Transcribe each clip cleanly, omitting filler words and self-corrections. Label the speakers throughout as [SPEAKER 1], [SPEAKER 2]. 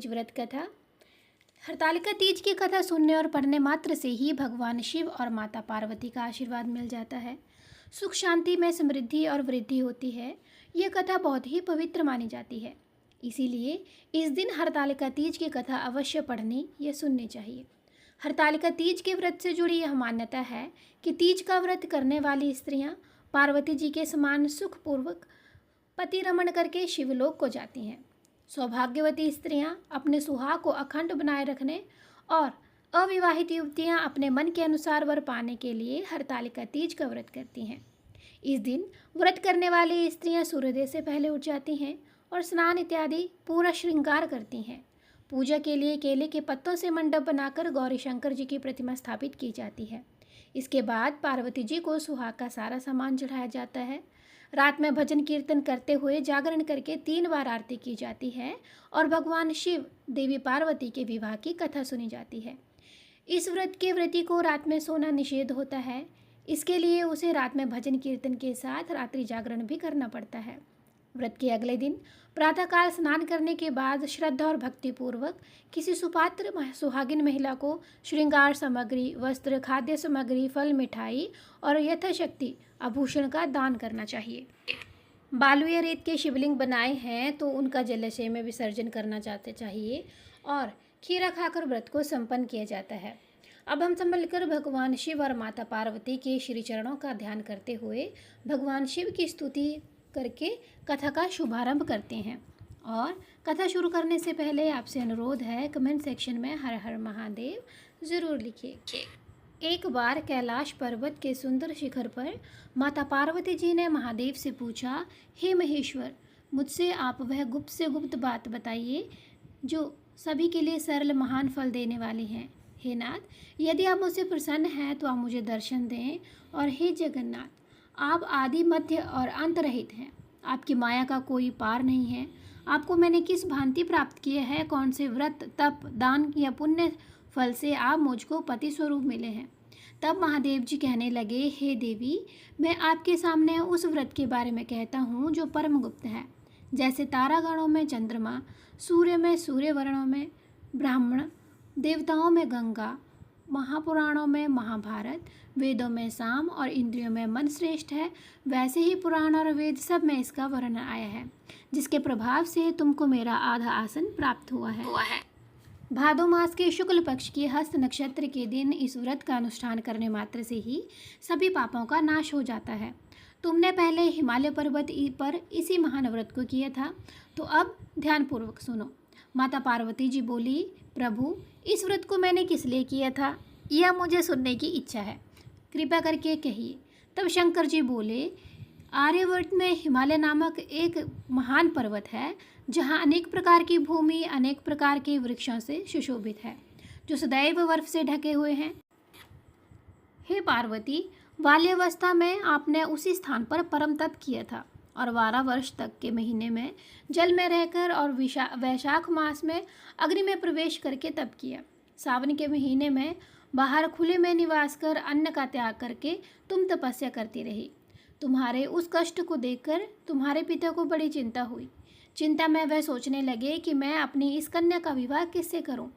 [SPEAKER 1] तीज व्रत कथा। हरतालिका तीज की कथा सुनने और पढ़ने मात्र से ही भगवान शिव और माता पार्वती का आशीर्वाद मिल जाता है। सुख शांति में समृद्धि और वृद्धि होती है। यह कथा बहुत ही पवित्र मानी जाती है, इसीलिए इस दिन हरतालिका तीज की कथा अवश्य पढ़नी या सुननी चाहिए। हरतालिका तीज के व्रत से जुड़ी यह मान्यता है कि तीज का व्रत करने वाली स्त्रियां पार्वती जी के समान सुखपूर्वक पति रमण करके शिवलोक को जाती हैं। सौभाग्यवती स्त्रियां अपने सुहाग को अखंड बनाए रखने और अविवाहित युवतियां अपने मन के अनुसार वर पाने के लिए हरतालिका तीज का व्रत करती हैं। इस दिन व्रत करने वाली स्त्रियां सूर्योदय से पहले उठ जाती हैं और स्नान इत्यादि पूरा श्रृंगार करती हैं। पूजा के लिए केले के पत्तों से मंडप बनाकर गौरी शंकर जी की प्रतिमा स्थापित की जाती है। इसके बाद पार्वती जी को सुहाग का सारा सामान चढ़ाया जाता है। रात में भजन कीर्तन करते हुए जागरण करके 3 बार आरती की जाती है और भगवान शिव देवी पार्वती के विवाह की कथा सुनी जाती है। इस व्रत के व्रती को रात में सोना निषेध होता है, इसके लिए उसे रात में भजन कीर्तन के साथ रात्रि जागरण भी करना पड़ता है। व्रत के अगले दिन प्रातःकाल स्नान करने के बाद श्रद्धा और भक्तिपूर्वक किसी सुपात्र सुहागिन महिला को श्रृंगार सामग्री, वस्त्र, खाद्य सामग्री, फल, मिठाई और यथाशक्ति आभूषण का दान करना चाहिए। बालू या रेत के शिवलिंग बनाए हैं तो उनका जलाशय में विसर्जन करना चाहिए और खीरा खाकर व्रत को संपन्न किया जाता है। अब हम संभलकर भगवान शिव और माता पार्वती के श्री चरणों का ध्यान करते हुए भगवान शिव की स्तुति करके कथा का शुभारंभ करते हैं। और कथा शुरू करने से पहले आपसे अनुरोध है, कमेंट सेक्शन में हर हर महादेव ज़रूर लिखिए। एक बार कैलाश पर्वत के सुंदर शिखर पर माता पार्वती जी ने महादेव से पूछा, हे महेश्वर, मुझसे आप वह गुप्त से गुप्त बात बताइए जो सभी के लिए सरल महान फल देने वाली हैं। हे नाथ, यदि आप मुझसे प्रसन्न हैं तो आप मुझे दर्शन दें। और हे जगन्नाथ, आप आदि मध्य और अंत रहित हैं, आपकी माया का कोई पार नहीं है। आपको मैंने किस भांति प्राप्त किया है, कौन से व्रत, तप, दान या पुण्य फल से आप मुझको पति स्वरूप मिले हैं। तब महादेव जी कहने लगे, हे देवी, मैं आपके सामने उस व्रत के बारे में कहता हूँ जो परम गुप्त है। जैसे तारागणों में चंद्रमा, सूर्य में सूर्यवर्णों में ब्राह्मण, देवताओं में गंगा, महापुराणों में महाभारत, वेदों में साम और इंद्रियों में मन श्रेष्ठ है, वैसे ही पुराण और वेद सब में इसका वर्णन आया है, जिसके प्रभाव से तुमको मेरा आधा आसन प्राप्त हुआ है। भादो मास के शुक्ल पक्ष के हस्त नक्षत्र के दिन इस व्रत का अनुष्ठान करने मात्र से ही सभी पापों का नाश हो जाता है। तुमने पहले हिमालय पर्वत पर इसी महान व्रत को किया था, तो अब ध्यानपूर्वक सुनो। माता पार्वती जी बोली, प्रभु, इस व्रत को मैंने किस लिए किया था, यह मुझे सुनने की इच्छा है, कृपया करके कहिए। तब शंकर जी बोले, आर्यवर्त में हिमालय नामक एक महान पर्वत है, जहाँ अनेक प्रकार की भूमि अनेक प्रकार के वृक्षों से सुशोभित है, जो सदैव बर्फ से ढके हुए हैं। हे पार्वती, बाल्यावस्था में आपने उसी स्थान पर परम तप किया था और 12 वर्ष तक के महीने में जल में रहकर और वैशाख मास में अग्नि में प्रवेश करके तप किया। सावन के महीने में बाहर खुले में निवास कर अन्न का त्याग करके तुम तपस्या करती रही। तुम्हारे उस कष्ट को देखकर तुम्हारे पिता को बड़ी चिंता हुई। चिंता में वह सोचने लगे कि मैं अपनी इस कन्या का विवाह किससे करूं।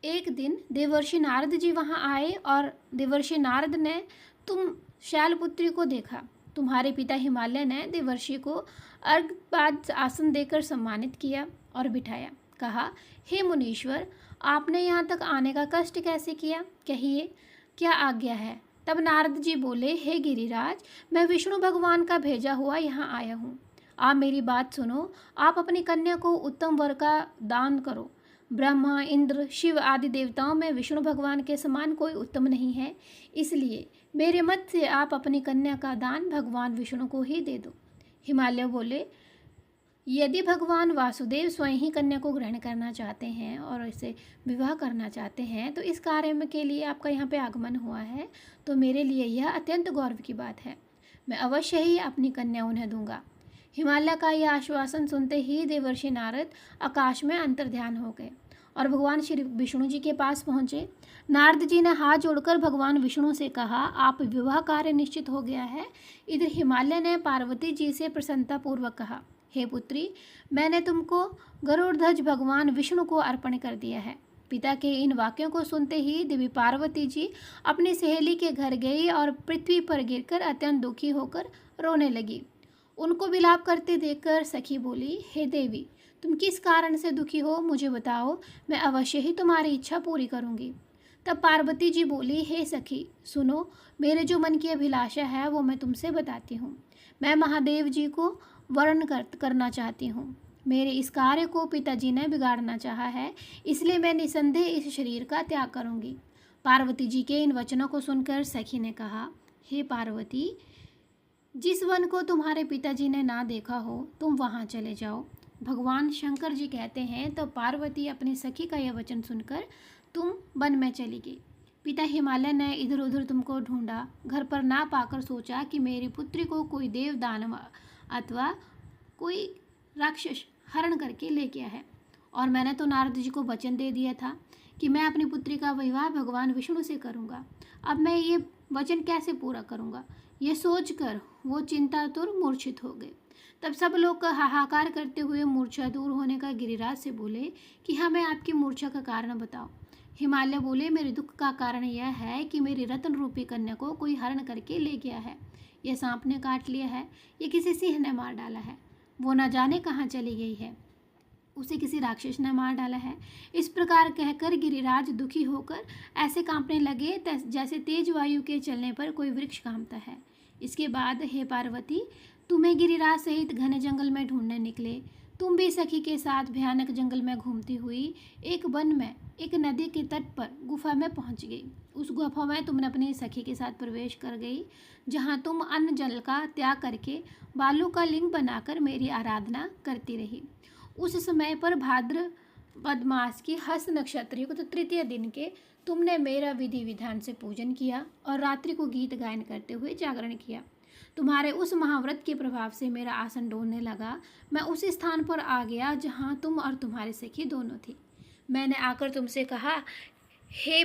[SPEAKER 1] एक दिन देवर्षि नारद जी वहां आए और देवर्षि नारद ने तुम शैलपुत्री को देखा। तुम्हारे पिता हिमालय ने देवर्षि को अर्घपाद आसन देकर सम्मानित किया और बिठाया। कहा, हे मुनीश्वर, आपने यहाँ तक आने का कष्ट कैसे किया, कहिए, क्या आज्ञा है। तब नारद जी बोले, हे गिरिराज, मैं विष्णु भगवान का भेजा हुआ यहाँ आया हूँ। आप मेरी बात सुनो। आप अपनी कन्या को उत्तम वर का दान करो। ब्रह्मा, इंद्र, शिव आदि देवताओं में विष्णु भगवान के समान कोई उत्तम नहीं है, इसलिए मेरे मत से आप अपनी कन्या का दान भगवान विष्णु को ही दे दो। हिमालय बोले, यदि भगवान वासुदेव स्वयं ही कन्या को ग्रहण करना चाहते हैं और इसे विवाह करना चाहते हैं, तो इस कार्य में के लिए आपका यहाँ पे आगमन हुआ है, तो मेरे लिए यह अत्यंत गौरव की बात है। मैं अवश्य ही अपनी कन्या उन्हें दूंगा। हिमालय का यह आश्वासन सुनते ही देवर्षि नारद आकाश में अंतर्ध्यान हो गए और भगवान श्री विष्णु जी के पास पहुँचे। नारद जी ने हाथ जोड़कर भगवान विष्णु से कहा, आप विवाह कार्य निश्चित हो गया है। इधर हिमालय ने पार्वती जी से प्रसन्नतापूर्वक कहा, हे पुत्री, मैंने तुमको गरुड़ध्वज भगवान विष्णु को अर्पण कर दिया है। पिता के इन वाक्यों को सुनते ही देवी पार्वती जी अपनी सहेली के घर गई और पृथ्वी पर गिरकर अत्यंत दुखी होकर रोने लगी। उनको विलाप करते देखकर सखी बोली, हे देवी, तुम किस कारण से दुखी हो, मुझे बताओ, मैं अवश्य ही तुम्हारी इच्छा पूरी करूंगी। तब पार्वती जी बोली, हे सखी सुनो, मेरे जो मन की अभिलाषा है वो मैं तुमसे बताती हूँ। मैं महादेव जी को वर्ण करना चाहती हूँ। मेरे इस कार्य को पिताजी ने बिगाड़ना चाहा है, इसलिए मैं निसंदेह इस शरीर का त्याग करूंगी। पार्वती जी के इन वचनों को सुनकर सखी ने कहा, हे पार्वती, जिस वन को तुम्हारे पिताजी ने ना देखा हो तुम वहाँ चले जाओ। भगवान शंकर जी कहते हैं, तब पार्वती अपनी सखी का यह वचन सुनकर तुम वन में चली गई। पिता हिमालय ने इधर उधर तुमको ढूंढा, घर पर ना पाकर सोचा कि मेरी पुत्री को कोई देव दानव अथवा कोई राक्षस हरण करके ले गया है। और मैंने तो नारद जी को वचन दे दिया था कि मैं अपनी पुत्री का विवाह भगवान विष्णु से करूँगा। अब मैं ये वचन कैसे पूरा करूँगा, ये सोचकर वो चिंतातुर मूर्छित हो गए। तब सब लोग हाहाकार करते हुए मूर्छा दूर होने का गिरिराज से बोले कि हमें आपकी मूर्छा का कारण बताओ। हिमालय बोले, मेरे दुख का कारण यह है कि मेरी रत्न रूपी कन्या को कोई हरण करके ले गया है। यह सांप ने काट लिया है, ये किसी सिंह ने मार डाला है, वो न जाने कहाँ चली गई है, उसे किसी राक्षस ने मार डाला है। इस प्रकार कहकर गिरिराज दुखी होकर ऐसे कांपने लगे जैसे तेज वायु के चलने पर कोई वृक्ष कांपता है। इसके बाद हे पार्वती, तुम्हें गिरिराज सहित घने जंगल में ढूंढने निकले। तुम भी सखी के साथ भयानक जंगल में घूमती हुई एक वन में एक नदी के तट पर गुफा में पहुंच गई। उस गुफा में तुमने अपनी सखी के साथ प्रवेश कर गई, जहां तुम अन्न जल का त्याग करके बालू का लिंग बनाकर मेरी आराधना करती रही। उस समय पर भाद्रपद मास की हस्त नक्षत्र युक्त तृतीय दिन के तुमने मेरा विधि विधान से पूजन किया और रात्रि को गीत गायन करते हुए जागरण किया। तुम्हारे उस महाव्रत के प्रभाव से मेरा आसन डोलने लगा। मैं उस स्थान पर आ गया जहाँ तुम और तुम्हारी सखी दोनों थी। मैंने आकर तुमसे कहा, हे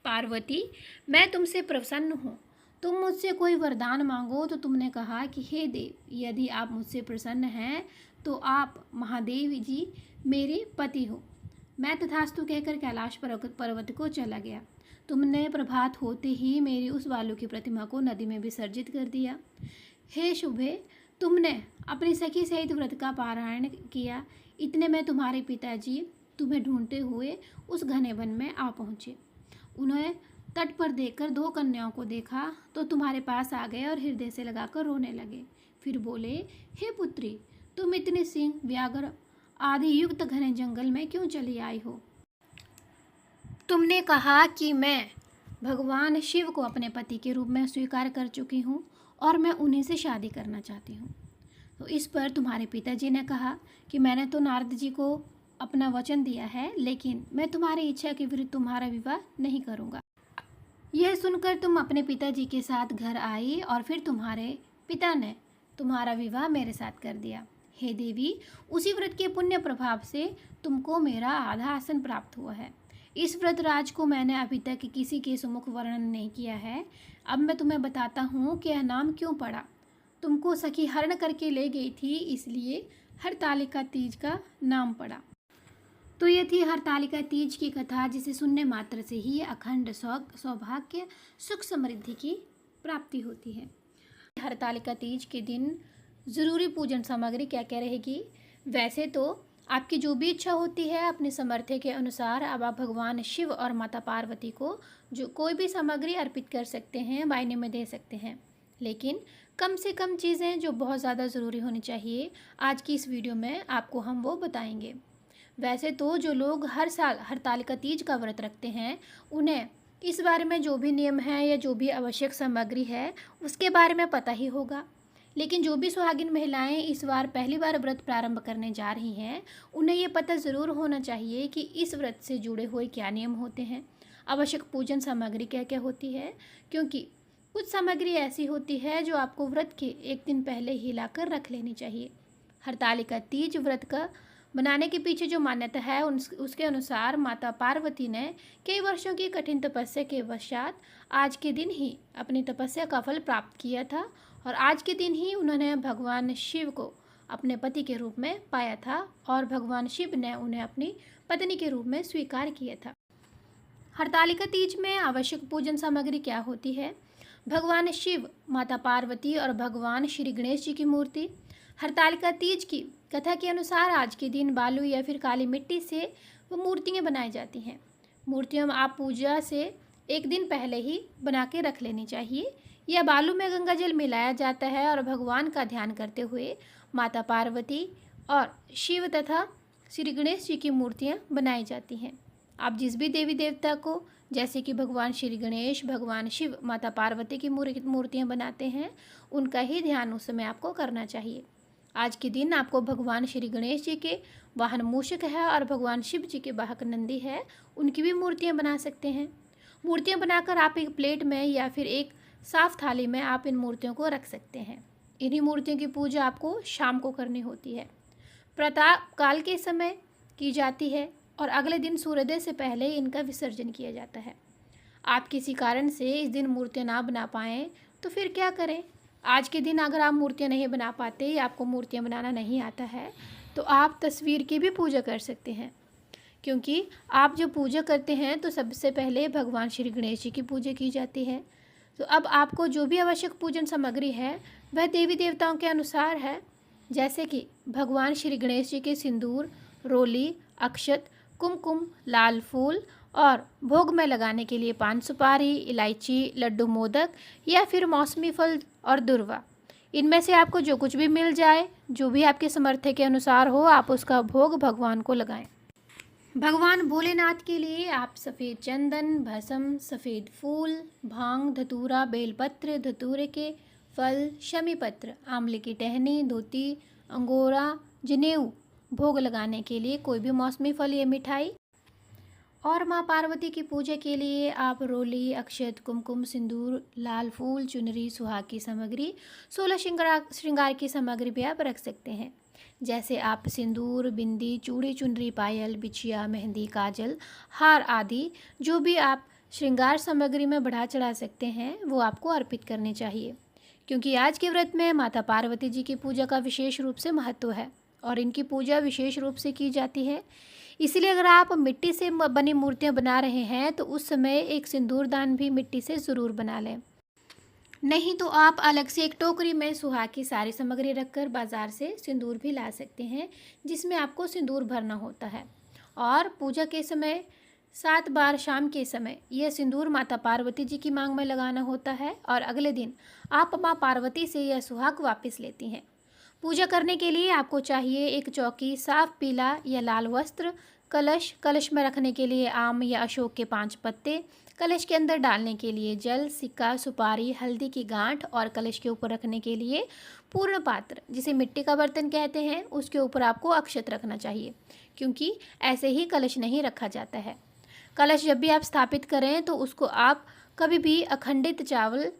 [SPEAKER 1] पार्वती, मैं तुमसे प्रसन्न हूँ, तुम मुझसे कोई वरदान मांगो। तो तुमने कहा कि हे देव, यदि आप मुझसे प्रसन्न हैं तो आप महादेव जी मेरे पति हो। मैं तथास्तु कहकर कैलाश पर्वत को चला गया। तुमने प्रभात होते ही मेरी उस बालू की प्रतिमा को नदी में विसर्जित कर दिया। हे शुभे, तुमने अपनी सखी सहित व्रत का पारायण किया। इतने में तुम्हारे पिताजी तुम्हें ढूंढते हुए उस घने वन में आ पहुँचे। उन्हें तट पर देखकर दो कन्याओं को देखा तो तुम्हारे पास आ गए और हृदय से लगाकर रोने लगे। फिर बोले, हे पुत्री, तुम इतने सिंह व्याघ्र आदि युक्त घने जंगल में क्यों चली आई हो? तुमने कहा कि मैं भगवान शिव को अपने पति के रूप में स्वीकार कर चुकी हूँ और मैं उन्हीं से शादी करना चाहती हूँ। तो इस पर तुम्हारे पिताजी ने कहा कि मैंने तो नारद जी को अपना वचन दिया है, लेकिन मैं तुम्हारी इच्छा के विरुद्ध तुम्हारा विवाह नहीं करूँगा। यह सुनकर तुम अपने पिताजी के साथ घर आई और फिर तुम्हारे पिता ने तुम्हारा विवाह मेरे साथ कर दिया। हे देवी, उसी व्रत के पुण्य प्रभाव से तुमको मेरा आधा आसन प्राप्त हुआ है। इस व्रत राज को मैंने अभी तक किसी के सम्मुख वर्णन नहीं किया है। अब मैं तुम्हें बताता हूँ कि यह नाम क्यों पड़ा। तुमको सखी हरण करके ले गई थी, इसलिए हरतालिका तीज का नाम पड़ा। तो ये थी हरतालिका तीज की कथा, जिसे सुनने मात्र से ही अखंड सौभाग्य सुख समृद्धि की प्राप्ति होती है। हरतालिका तीज के दिन ज़रूरी पूजन सामग्री क्या क्या रहेगी? वैसे तो आपकी जो भी इच्छा होती है अपने सामर्थ्य के अनुसार अब आप भगवान शिव और माता पार्वती को जो कोई भी सामग्री अर्पित कर सकते हैं, वायने में दे सकते हैं। लेकिन कम से कम चीज़ें जो बहुत ज़्यादा ज़रूरी होनी चाहिए, आज की इस वीडियो में आपको हम वो बताएंगे। वैसे तो जो लोग हर साल हरतालिका तीज का व्रत रखते हैं, उन्हें इस बारे में जो भी नियम है या जो भी आवश्यक सामग्री है उसके बारे में पता ही होगा। लेकिन जो भी सुहागिन महिलाएं इस बार पहली बार व्रत प्रारंभ करने जा रही हैं, उन्हें ये पता ज़रूर होना चाहिए कि इस व्रत से जुड़े हुए क्या नियम होते हैं, आवश्यक पूजन सामग्री क्या क्या होती है। क्योंकि कुछ सामग्री ऐसी होती है जो आपको व्रत के एक दिन पहले ही लाकर रख लेनी चाहिए। हरतालिका तीज व्रत का बनाने के पीछे जो मान्यता है उसके अनुसार माता पार्वती ने कई वर्षों की कठिन तपस्या के पश्चात आज के दिन ही अपनी तपस्या का फल प्राप्त किया था और आज के दिन ही उन्होंने भगवान शिव को अपने पति के रूप में पाया था और भगवान शिव ने उन्हें अपनी पत्नी के रूप में स्वीकार किया था। हरतालिका तीज में आवश्यक पूजन सामग्री क्या होती है? भगवान शिव, माता पार्वती और भगवान श्री गणेश जी की मूर्ति। हरतालिका तीज की कथा के अनुसार आज के दिन बालू या फिर काली मिट्टी से वो मूर्तियाँ बनाई जाती हैं। मूर्तियों में आप पूजा से एक दिन पहले ही बना के रख लेनी चाहिए। यह बालू में गंगा जल मिलाया जाता है और भगवान का ध्यान करते हुए माता पार्वती और शिव तथा श्री गणेश जी की मूर्तियाँ बनाई जाती हैं। आप जिस भी देवी देवता को, जैसे कि भगवान श्री गणेश, भगवान शिव, माता पार्वती की मूर्तियाँ बनाते हैं, उनका ही ध्यान उस समय आपको करना चाहिए। आज के दिन आपको भगवान श्री गणेश जी के वाहन मूषक है और भगवान शिव जी के वाहक नंदी है, उनकी भी मूर्तियाँ बना सकते हैं। मूर्तियाँ बनाकर आप एक प्लेट में या फिर एक साफ थाली में आप इन मूर्तियों को रख सकते हैं। इन्हीं मूर्तियों की पूजा आपको शाम को करनी होती है, प्रातः काल के समय की जाती है और अगले दिन सूर्योदय से पहले इनका विसर्जन किया जाता है। आप किसी कारण से इस दिन मूर्तियाँ ना बना पाएँ तो फिर क्या करें? आज के दिन अगर आप मूर्तियाँ नहीं बना पाते या आपको मूर्तियाँ बनाना नहीं आता है तो आप तस्वीर की भी पूजा कर सकते हैं, क्योंकि आप जब पूजा करते हैं तो सबसे पहले भगवान श्री गणेश जी की पूजा की जाती है। तो अब आपको जो भी आवश्यक पूजन सामग्री है वह देवी देवताओं के अनुसार है, जैसे कि भगवान श्री गणेश जी के सिंदूर, रोली, अक्षत, कुमकुम, लाल फूल और भोग में लगाने के लिए पान सुपारी, इलायची, लड्डू, मोदक या फिर मौसमी फल और दुर्वा। इनमें से आपको जो कुछ भी मिल जाए, जो भी आपके सामर्थ्य के अनुसार हो, आप उसका भोग भगवान को लगाएं। भगवान भोलेनाथ के लिए आप सफ़ेद चंदन, भस्म, सफ़ेद फूल, भांग, धतूरा, बेलपत्र, धतूरे के फल, शमी पत्र, आंवले की टहनी, धोती, अंगोरा, जनेऊ भोग लगाने के लिए कोई भी मौसमी फल या मिठाई। और माँ पार्वती की पूजा के लिए आप रोली, अक्षत, कुमकुम, सिंदूर, लाल फूल, चुनरी, सुहाग की सामग्री, 16 श्रृंगार की सामग्री भी आप रख सकते हैं, जैसे आप सिंदूर, बिंदी, चूड़ी, चुनरी, पायल, बिछिया, मेहंदी, काजल, हार आदि जो भी आप श्रृंगार सामग्री में बढ़ा चढ़ा सकते हैं वो आपको अर्पित करने चाहिए, क्योंकि आज के व्रत में माता पार्वती जी की पूजा का विशेष रूप से महत्व है और इनकी पूजा विशेष रूप से की जाती है। इसलिए अगर आप मिट्टी से बनी मूर्तियाँ बना रहे हैं तो उस समय एक सिंदूर दान भी मिट्टी से ज़रूर बना लें। नहीं तो आप अलग से एक टोकरी में सुहाग की सारी सामग्री रखकर बाज़ार से सिंदूर भी ला सकते हैं, जिसमें आपको सिंदूर भरना होता है। और पूजा के समय 7 बार शाम के समय यह सिंदूर माता पार्वती जी की मांग में लगाना होता है और अगले दिन आप माँ पार्वती से यह सुहाग वापस लेती हैं। पूजा करने के लिए आपको चाहिए एक चौकी, साफ पीला या लाल वस्त्र, कलश में रखने के लिए आम या अशोक के 5 पत्ते, कलश के अंदर डालने के लिए जल, सिक्का, सुपारी, हल्दी की गांठ और कलश के ऊपर रखने के लिए पूर्ण पात्र, जिसे मिट्टी का बर्तन कहते हैं, उसके ऊपर आपको अक्षत रखना चाहिए, क्योंकि ऐसे ही कलश नहीं रखा जाता है। कलश जब भी आप स्थापित करें तो उसको आप कभी भी अखंडित चावल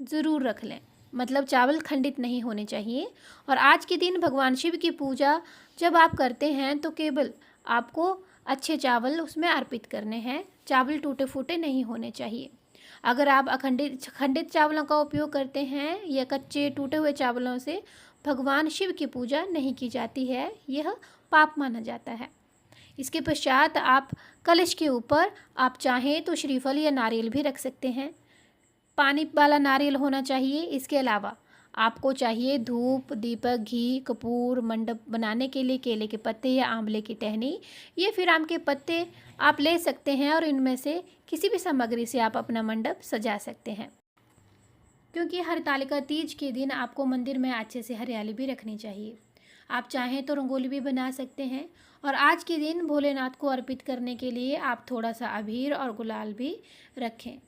[SPEAKER 1] ज़रूर रख लें, मतलब चावल खंडित नहीं होने चाहिए। और आज के दिन भगवान शिव की पूजा जब आप करते हैं तो केवल आपको अच्छे चावल उसमें अर्पित करने हैं, चावल टूटे फूटे नहीं होने चाहिए। अगर आप खंडित चावलों का उपयोग करते हैं या कच्चे टूटे हुए चावलों से भगवान शिव की पूजा नहीं की जाती है, यह पाप माना जाता है। इसके पश्चात आप कलश के ऊपर आप चाहें तो श्रीफल या नारियल भी रख सकते हैं। पानी वाला नारियल होना चाहिए। इसके अलावा आपको चाहिए धूप, दीपक, घी, कपूर, मंडप बनाने के लिए केले के पत्ते या आंवले की टहनी या फिर आम के पत्ते आप ले सकते हैं और इनमें से किसी भी सामग्री से आप अपना मंडप सजा सकते हैं, क्योंकि हरतालिका तीज के दिन आपको मंदिर में अच्छे से हरियाली भी रखनी चाहिए। आप चाहें तो रंगोली भी बना सकते हैं और आज के दिन भोलेनाथ को अर्पित करने के लिए आप थोड़ा सा अबीर और गुलाल भी रखें।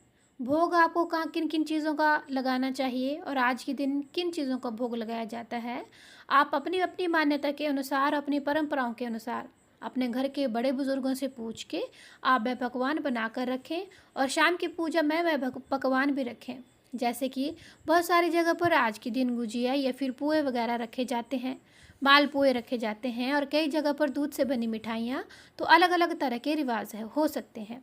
[SPEAKER 1] भोग आपको कहाँ किन किन चीज़ों का लगाना चाहिए और आज के दिन किन चीज़ों का भोग लगाया जाता है, आप अपनी अपनी मान्यता के अनुसार, अपनी परंपराओं के अनुसार अपने घर के बड़े बुजुर्गों से पूछ के आप वह पकवान बनाकर रखें और शाम की पूजा में वह पकवान भी रखें। जैसे कि बहुत सारी जगह पर आज के दिन गुजिया या फिर पुए वगैरह रखे जाते हैं, मालपुए रखे जाते हैं और कई जगह पर दूध से बनी मिठाइयाँ, तो अलग अलग तरह के रिवाज हो सकते हैं।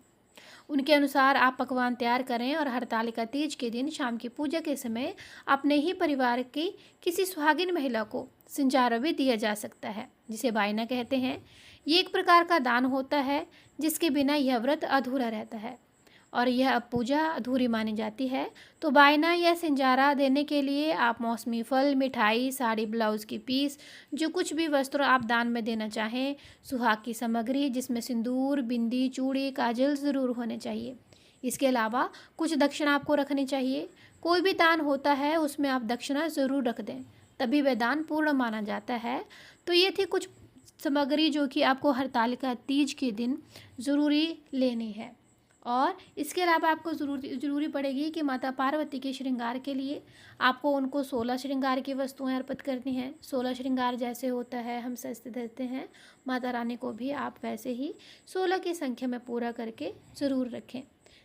[SPEAKER 1] उनके अनुसार आप पकवान तैयार करें और हरतालिका तीज के दिन शाम की पूजा के समय अपने ही परिवार की किसी सुहागिन महिला को सिंचारा भी दिया जा सकता है, जिसे बायना कहते हैं। ये एक प्रकार का दान होता है जिसके बिना यह व्रत अधूरा रहता है और यह अब पूजा अधूरी मानी जाती है। तो बायना या सिंजारा देने के लिए आप मौसमी फल, मिठाई, साड़ी, ब्लाउज़ की पीस, जो कुछ भी वस्त्र आप दान में देना चाहें, सुहाग की सामग्री जिसमें सिंदूर, बिंदी, चूड़ी, काजल ज़रूर होने चाहिए। इसके अलावा कुछ दक्षिणा आपको रखनी चाहिए। कोई भी दान होता है उसमें आप दक्षिणा ज़रूर रख दें, तभी वह दान पूर्ण माना जाता है। तो ये थी कुछ सामग्री जो कि आपको हरतालिका तीज के दिन ज़रूरी लेनी है। और इसके अलावा आपको ज़रूरी पड़ेगी कि माता पार्वती के श्रृंगार के लिए आपको उनको 16 श्रृंगार की वस्तुएं अर्पित करनी हैं। 16 श्रृंगार जैसे होता है हम सजते धजते हैं, माता रानी को भी आप वैसे ही 16 की संख्या में पूरा करके ज़रूर रखें।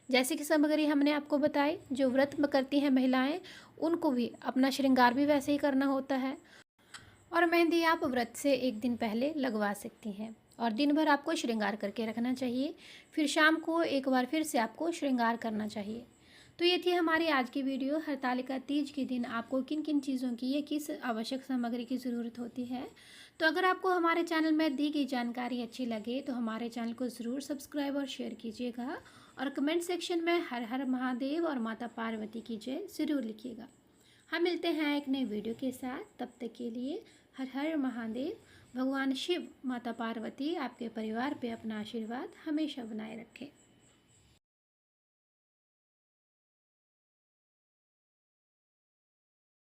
[SPEAKER 1] जैसे कि सामग्री हमने आपको बताई, जो व्रत में करती हैं महिलाएं, उनको भी अपना श्रृंगार भी वैसे ही करना होता है। और मेहंदी आप व्रत से एक दिन पहले लगवा सकती हैं और दिन भर आपको श्रृंगार करके रखना चाहिए। फिर शाम को एक बार फिर से आपको श्रृंगार करना चाहिए। तो ये थी हमारी आज की वीडियो। हरतालिका तीज के दिन आपको किन किन चीज़ों की या किस आवश्यक सामग्री की ज़रूरत होती है। तो अगर आपको हमारे चैनल में दी गई जानकारी अच्छी लगे तो हमारे चैनल को ज़रूर सब्सक्राइब और शेयर कीजिएगा और कमेंट सेक्शन में हर हर महादेव और माता पार्वती की जय ज़रूर लिखिएगा। हम मिलते हैं एक नए वीडियो के साथ, तब तक के लिए हर हर महादेव। भगवान शिव, माता पार्वती आपके परिवार पे अपना आशीर्वाद हमेशा बनाए रखें।